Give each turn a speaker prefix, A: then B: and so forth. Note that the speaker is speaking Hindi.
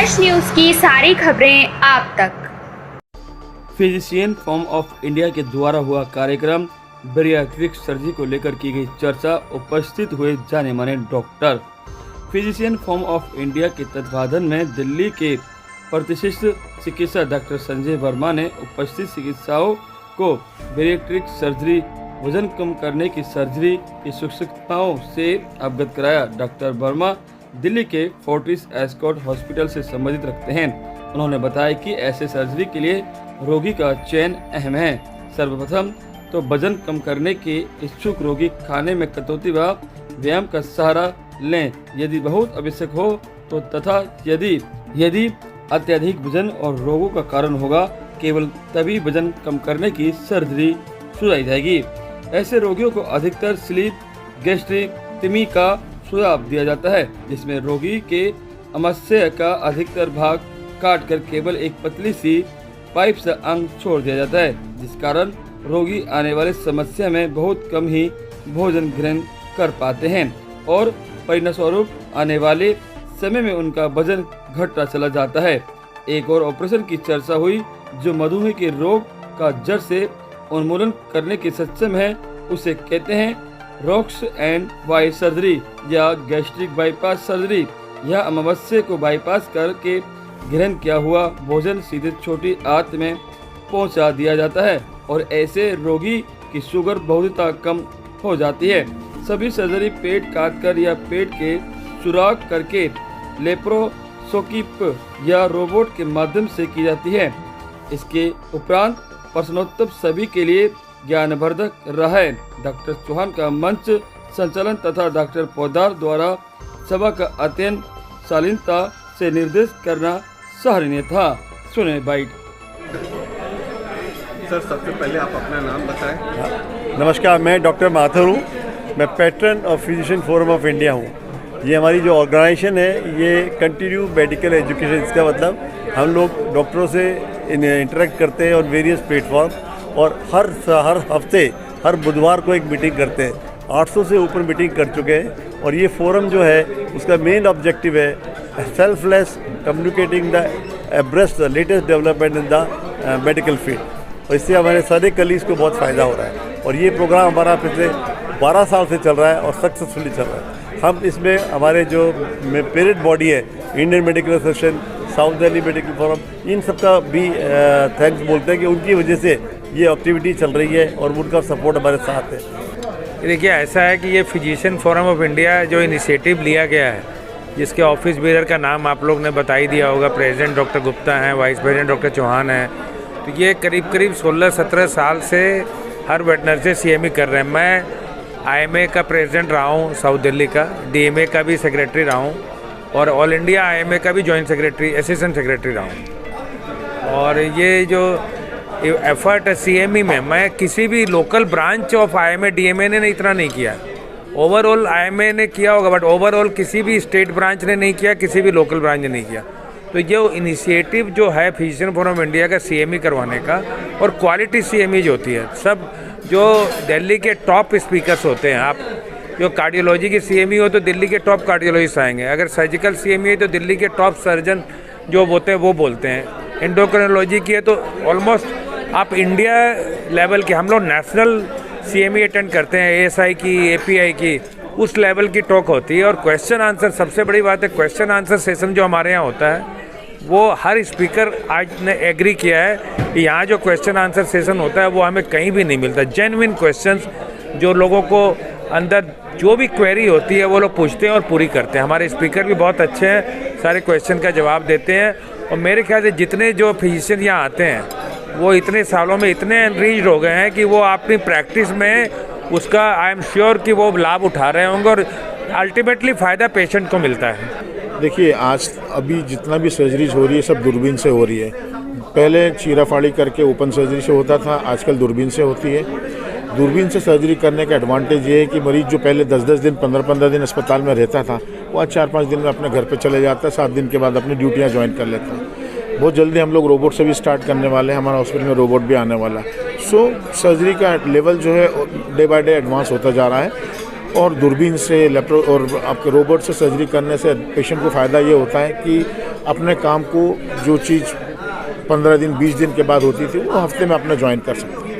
A: फ्रेश न्यूज की सारी खबरें आप तक।
B: फिजिशियन फोरम ऑफ इंडिया के द्वारा हुआ कार्यक्रम बैरिएट्रिक सर्जरी को लेकर की गई चर्चा। उपस्थित हुए जाने माने doctor. Physician forum of India के तत्वाधान में दिल्ली के प्रतिष्ठित चिकित्सक डॉक्टर संजय वर्मा ने उपस्थित चिकित्सकों को बैरिएट्रिक सर्जरी, वजन कम करने की सर्जरी की सूक्ष्मताओं से अवगत कराया। डॉक्टर वर्मा दिल्ली के फोर्टिस एस्कॉट हॉस्पिटल से संबंधित रखते हैं। उन्होंने बताया कि ऐसे सर्जरी के लिए रोगी का चयन अहम है। सर्वप्रथम तो वजन कम करने के इच्छुक रोगी खाने में कटौती व व्यायाम का सहारा लें यदि बहुत आवश्यक हो तो, तथा यदि अत्यधिक वजन और रोगों का कारण होगा, केवल तभी वजन कम करने की सर्जरी सुझाई जाएगी। ऐसे रोगियों को अधिकतर स्लीप गैस्ट्रेक्टमी का सुझाव दिया जाता है, जिसमें रोगी के आमाशय का अधिकतर भाग काट कर केवल एक पतली सी पाइप से अंग छोड़ दिया जाता है, जिस कारण रोगी आने वाले समस्या में बहुत कम ही भोजन ग्रहण कर पाते हैं और परिणामस्वरूप आने वाले समय में उनका वजन घटता चला जाता है। एक और ऑपरेशन की चर्चा हुई जो मधुमेह के रोग का जड़ से उन्मूलन करने के सक्षम है। उसे कहते हैं रॉक्स एंड वाई सर्जरी या गैस्ट्रिक बाईपास सर्जरी। यह अमाशय को बाईपास करके ग्रहण किया हुआ भोजन सीधे छोटी आंत में पहुंचा दिया जाता है और ऐसे रोगी की शुगर बहुतता कम हो जाती है। सभी सर्जरी पेट काटकर या पेट के सुराख करके लेप्रोस्कोपी या रोबोट के माध्यम से की जाती है। इसके उपरांत प्रश्नोत्तर सभी के लिए ज्ञानवर्धक रहा है। डॉक्टर चौहान का मंच संचालन तथा डॉक्टर पोद्दार द्वारा सभा का अत्यंत शालीनता से निर्देश करना सराहनीय था। सुने बाइट।
C: सर, सबसे पहले आप अपना नाम बताएं।
D: नमस्कार, मैं डॉक्टर माथुर हूँ। मैं pattern of physician forum of India हूँ। ये हमारी जो ऑर्गेनाइजेशन है ये कंटिन्यू मेडिकल एजुकेशन, इसका मतलब हम लोग डॉक्टरों से इंटरेक्ट करते हैं और वेरियस प्लेटफॉर्म, और हर हफ्ते हर बुधवार को एक मीटिंग करते हैं। 800 से ऊपर मीटिंग कर चुके हैं और ये फोरम जो है उसका मेन ऑब्जेक्टिव है selfless communicating the abreast the latest development in the medical field, और इससे हमारे सारे कलीग्स को बहुत फ़ायदा हो रहा है। और ये प्रोग्राम हमारा पिछले 12 साल से चल रहा है और सक्सेसफुली चल रहा है। हम इसमें हमारे जो पेरेंट बॉडी है Indian medical association, south Delhi medical forum, इन सब का भी थैंक्स बोलते हैं कि उनकी वजह से ये एक्टिविटी चल रही है और उनका सपोर्ट हमारे साथ है।
E: देखिए, ऐसा है कि ये फिजिशियन फोरम ऑफ इंडिया जो इनिशिएटिव लिया गया है, जिसके ऑफिस बेरर का नाम आप लोग ने बता ही दिया होगा, प्रेसिडेंट डॉक्टर गुप्ता हैं, वाइस प्रेसिडेंट डॉक्टर चौहान हैं, तो ये करीब 16-17 साल से हर वेटनरी CME कर रहे हैं। मैं IMA का प्रेसिडेंट रहा हूँ साउथ दिल्ली का, DMA का भी सेक्रेटरी रहा हूँ और ऑल इंडिया IMA का भी जॉइंट सेक्रेटरी, असिस्टेंट सेक्रेटरी रहा हूँ। और ये जो एफर्ट है CME में, मैं किसी भी local branch of IMA DMA ने इतना नहीं किया। ओवरऑल IMA ने किया होगा, बट ओवरऑल किसी भी स्टेट ब्रांच ने नहीं किया, किसी भी लोकल ब्रांच ने नहीं किया। तो ये इनिशिएटिव जो है फिजिशियन फोरम ऑफ इंडिया का CME करवाने का, और क्वालिटी CME जो होती है, सब जो दिल्ली के टॉप स्पीकर्स होते हैं, आप जो कार्डियोलॉजी की CME हो तो दिल्ली के टॉप कार्डियोलॉजिस्ट आएंगे, अगर सर्जिकल CME है तो दिल्ली के टॉप सर्जन जो होते हैं वो बोलते हैं, एंडोक्रिनोलॉजी की है तो ऑलमोस्ट आप इंडिया लेवल के, हम लोग नेशनल CME अटेंड करते हैं, ASI की, API की, उस लेवल की टॉक होती है। और क्वेश्चन आंसर, सबसे बड़ी बात है क्वेश्चन आंसर सेशन जो हमारे यहाँ होता है, वो हर स्पीकर आज ने एग्री किया है कि यहाँ जो क्वेश्चन आंसर सेशन होता है वो हमें कहीं भी नहीं मिलता। जेन्युइन क्वेश्चंस जो लोगों को अंदर जो भी क्वेरी होती है वो लोग पूछते हैं और पूरी करते हैं। हमारे स्पीकर भी बहुत अच्छे हैं, सारे क्वेश्चन का जवाब देते हैं। और मेरे ख्याल से जितने जो फिजिशियन यहाँ आते हैं वो इतने सालों में इतने एनरिच्ड हो गए हैं कि वो अपनी प्रैक्टिस में उसका आई एम श्योर कि वो लाभ उठा रहे होंगे और अल्टीमेटली फ़ायदा पेशेंट को मिलता है।
F: देखिए, आज अभी जितना भी सर्जरीज हो रही है सब दूरबीन से हो रही है। पहले चीरा फाड़ी करके ओपन सर्जरी से होता था, आजकल दूरबीन से होती है। दूरबीन से सर्जरी करने का एडवांटेज ये है कि मरीज जो पहले 10-10 दिन 15-15 दिन अस्पताल में रहता था, वो आज 4-5 दिन में अपने घर पे चले जाता है, 7 दिन के बाद अपनी ड्यूटियाँ ज्वाइन कर लेता है। बहुत जल्दी हम लोग रोबोट से भी स्टार्ट करने वाले हैं, हमारा हॉस्पिटल में रोबोट भी आने वाला है। सो सर्जरी का लेवल जो है डे बाय डे एडवांस होता जा रहा है। और दूरबीन से लैप्रो और आपके रोबोट से सर्जरी करने से पेशेंट को फ़ायदा ये होता है कि अपने काम को जो चीज़ 15 दिन 20 दिन के बाद होती थी वो हफ्ते में अपना ज्वाइन कर सकते हैं।